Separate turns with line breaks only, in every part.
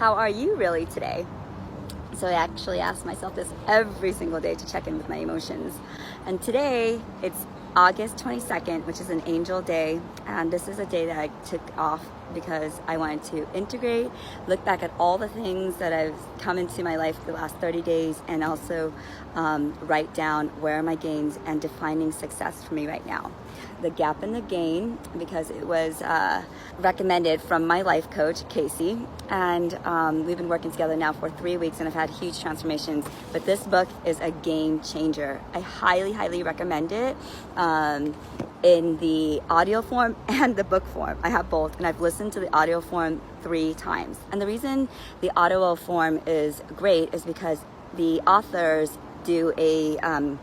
how are you really today? So I actually ask myself this every single day to check in with my emotions. And today it's August 22nd, which is an angel day. And this is a day that I took off because I wanted to integrate, look back at all the things that have come into my life the last 30 days, and also write down where are my gains and defining success for me right now. The gap and the gain, because it was recommended from my life coach, Casey, and we've been working together now for 3 weeks and I've had huge transformations. But this book is a game changer. I highly, highly recommend it in the audio form and the book form. I have both, and I've listened to the audio form 3 times. And the reason the audio form is great is because the authors do an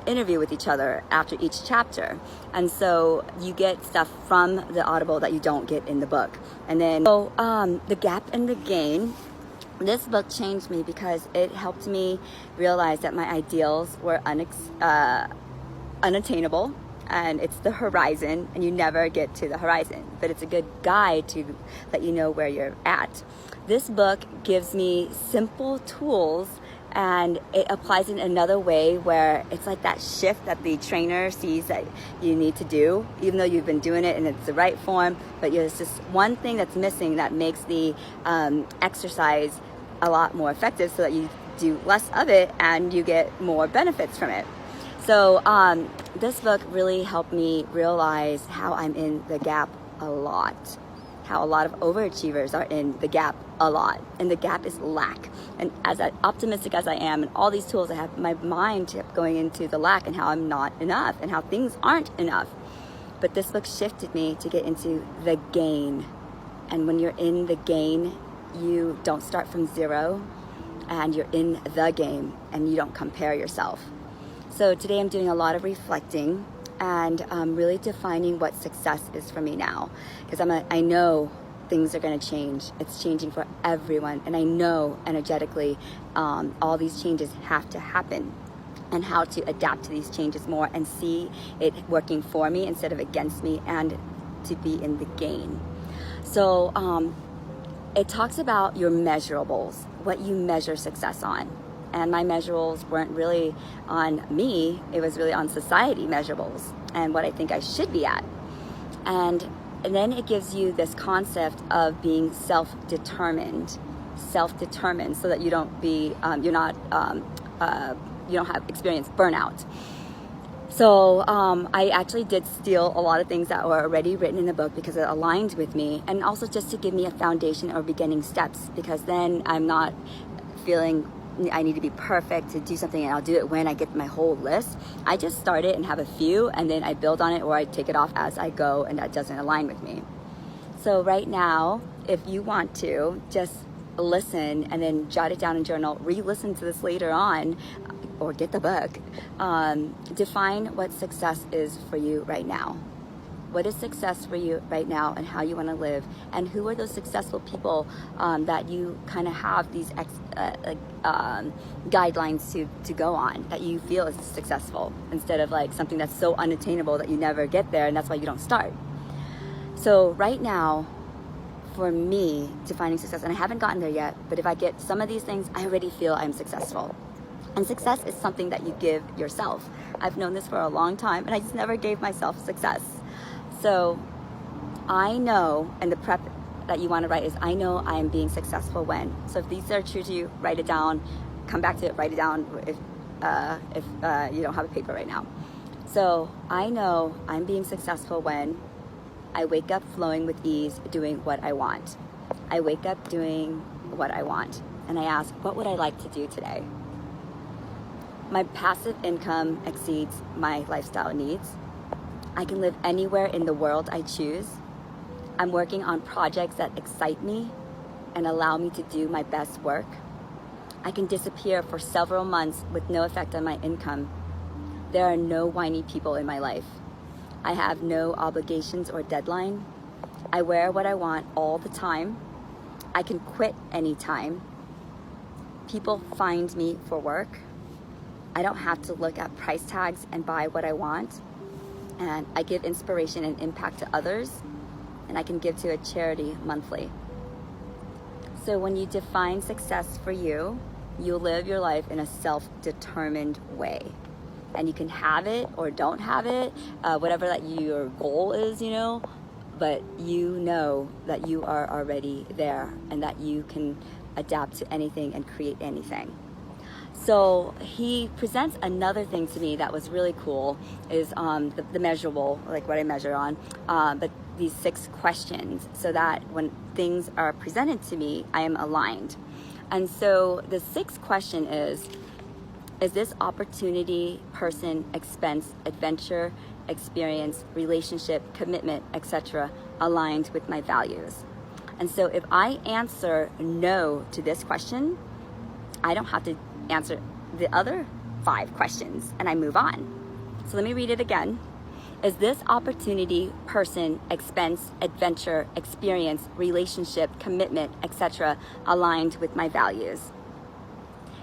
interview with each other after each chapter, and so you get stuff from the Audible that you don't get in the book. And then the gap and the gain, this book changed me because it helped me realize that my ideals were unattainable, and it's the horizon, and you never get to the horizon, but it's a good guide to let you know where you're at. This book gives me simple tools, and it applies in another way where it's like that shift that the trainer sees that you need to do, even though you've been doing it and it's the right form, but there's just one thing that's missing that makes the exercise a lot more effective so that you do less of it and you get more benefits from it. So this book really helped me realize how I'm in the gap a lot, how a lot of overachievers are in the gap a lot, and the gap is lack. And as optimistic as I am and all these tools I have, my mind kept going into the lack and how I'm not enough and how things aren't enough. But this book shifted me to get into the gain. And when you're in the gain, you don't start from zero, and you're in the game and you don't compare yourself. So today I'm doing a lot of reflecting and really defining what success is for me now, because I know things are going to change. It's changing for everyone, and I know energetically all these changes have to happen, and how to adapt to these changes more and see it working for me instead of against me, and to be in the gain. So it talks about your measurables, what you measure success on. And my measurables weren't really on me, it was really on society measurables and what I think I should be at. And then it gives you this concept of being self-determined, so that you don't be, you don't have experience burnout. So I actually did steal a lot of things that were already written in the book because it aligned with me, and also just to give me a foundation or beginning steps, because then I'm not feeling I need to be perfect to do something and I'll do it when I get my whole list. I just start it and have a few, and then I build on it, or I take it off as I go and that doesn't align with me. So right now, if you want to, just listen and then jot it down in journal, re-listen to this later on, or get the book. Define what success is for you right now. What is success for you right now, and how you want to live, and who are those successful people that you kind of have these guidelines to go on, that you feel is successful, instead of like something that's so unattainable that you never get there, and that's why you don't start. So right now, for me, defining success, and I haven't gotten there yet, but if I get some of these things, I already feel I'm successful. And success is something that you give yourself. I've known this for a long time, and I just never gave myself success. So I know, and the prep that you want to write is, I know I am being successful when. So if these are true to you, write it down, come back to it, write it down if you don't have a paper right now. So I know I'm being successful when I wake up flowing with ease, doing what I want. I wake up doing what I want, and I ask, what would I like to do today? My passive income exceeds my lifestyle needs. I can live anywhere in the world I choose. I'm working on projects that excite me and allow me to do my best work. I can disappear for several months with no effect on my income. There are no whiny people in my life. I have no obligations or deadline. I wear what I want all the time. I can quit anytime. People find me for work. I don't have to look at price tags and buy what I want. And I give inspiration and impact to others, and I can give to a charity monthly. So when you define success for you, you'll live your life in a self-determined way. And you can have it or don't have it, whatever that your goal is, but you know that you are already there and that you can adapt to anything and create anything. So he presents another thing to me that was really cool is the measurable, like what I measure on, but these 6 questions so that when things are presented to me, I am aligned. And so the 6th question is this opportunity, person, expense, adventure, experience, relationship, commitment, etc. aligned with my values? And so if I answer no to this question, I don't have to answer the other 5 questions and I move on. So let me read it again. Is this opportunity, person, expense, adventure, experience, relationship, commitment, etc. aligned with my values?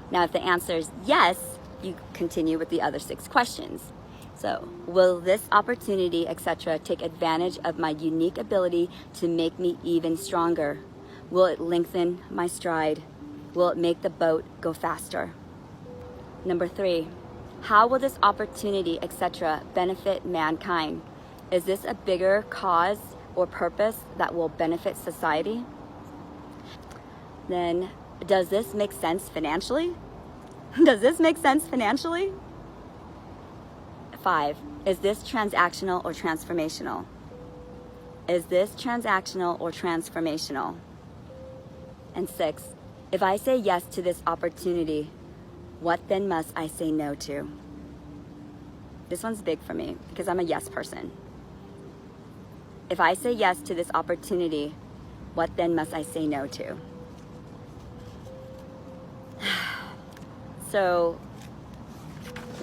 Now, if the answer is yes, you continue with the other 6 questions. So, will this opportunity, etc., take advantage of my unique ability to make me even stronger? Will it lengthen my stride? Will it make the boat go faster? Number 3, how will this opportunity, etc., benefit mankind? Is this a bigger cause or purpose that will benefit society? Then, does this make sense financially? Does this make sense financially? 5, is this transactional or transformational? Is this transactional or transformational? And 6, if I say yes to this opportunity, what then must I say no to? This one's big for me because I'm a yes person. If I say yes to this opportunity, what then must I say no to? So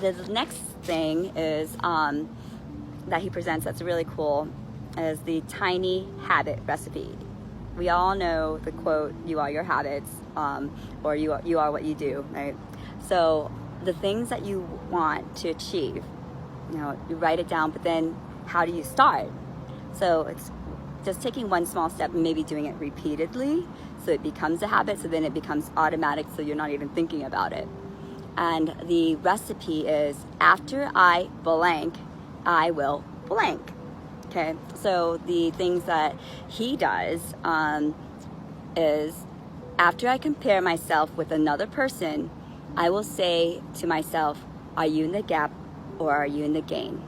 the next thing is that he presents that's really cool is the tiny habit recipe. We all know the quote, you are your habits, or you are what you do, right? So the things that you want to achieve, you write it down, but then how do you start? So it's just taking one small step and maybe doing it repeatedly so it becomes a habit, so then it becomes automatic so you're not even thinking about it. And the recipe is after I blank, I will blank. Okay, so the things that he does is after I compare myself with another person, I will say to myself, are you in the gap or are you in the gain?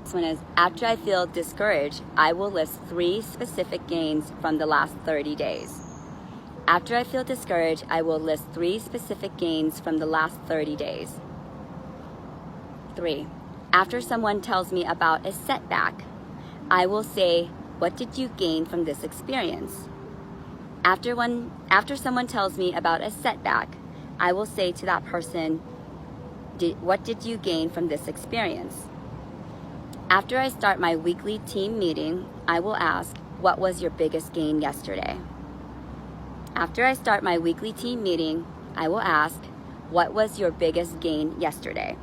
This one is after I feel discouraged, I will list 3 specific gains from the last 30 days. After I feel discouraged, I will list 3 specific gains from the last 30 days. 3, after someone tells me about a setback, I will say, what did you gain from this experience? After someone tells me about a setback, I will say to that person, what did you gain from this experience? After I start my weekly team meeting, I will ask, what was your biggest gain yesterday? After I start my weekly team meeting, I will ask, what was your biggest gain yesterday?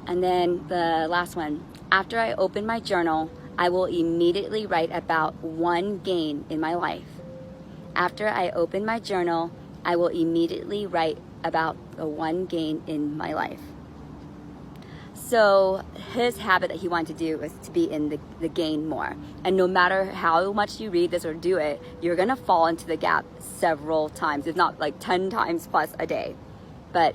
And then the last one, after I open my journal, I will immediately write about 1 gain in my life. After I open my journal, I will immediately write about the 1 gain in my life. So his habit that he wanted to do was to be in the gain more. And no matter how much you read this or do it, you're gonna fall into the gap several times, if not like 10 times plus a day. But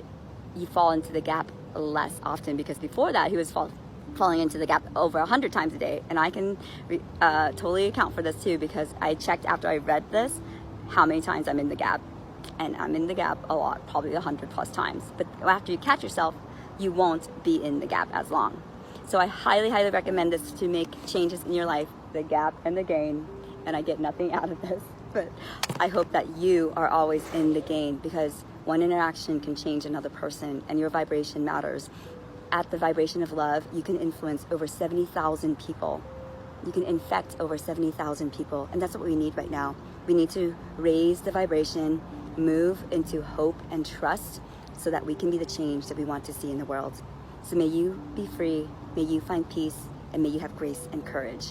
you fall into the gap less often because before that he was falling into the gap over 100 times a day. And I can totally account for this too because I checked after I read this how many times I'm in the gap. And I'm in the gap a lot, probably 100 plus times. But after you catch yourself, you won't be in the gap as long. So I highly, highly recommend this to make changes in your life, the gap and the gain. And I get nothing out of this, but I hope that you are always in the gain because one interaction can change another person and your vibration matters. At the vibration of love, you can influence over 70,000 people. You can infect over 70,000 people. And that's what we need right now. We need to raise the vibration, move into hope and trust so that we can be the change that we want to see in the world. So may you be free, may you find peace, and may you have grace and courage.